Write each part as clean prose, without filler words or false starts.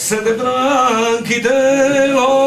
Siete branchi dello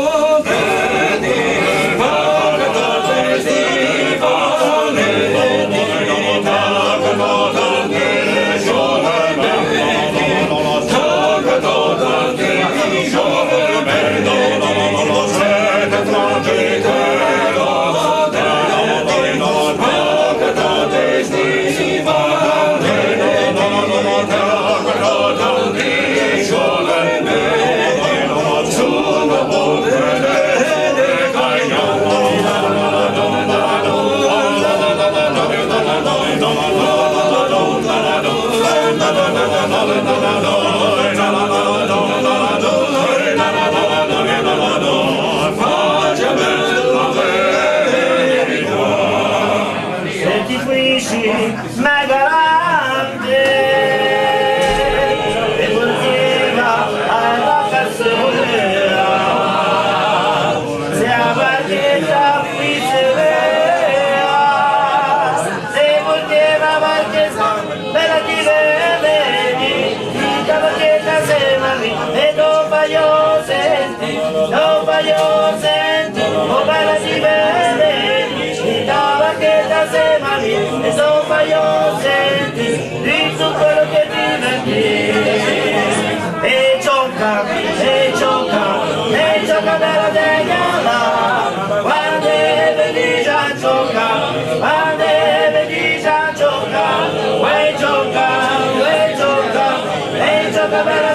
vedi, e sopra io senti di tutto quello che ti metti e gioca bella degna quando vedi già gioca quando vedi già gioca vuoi gioca e gioca bella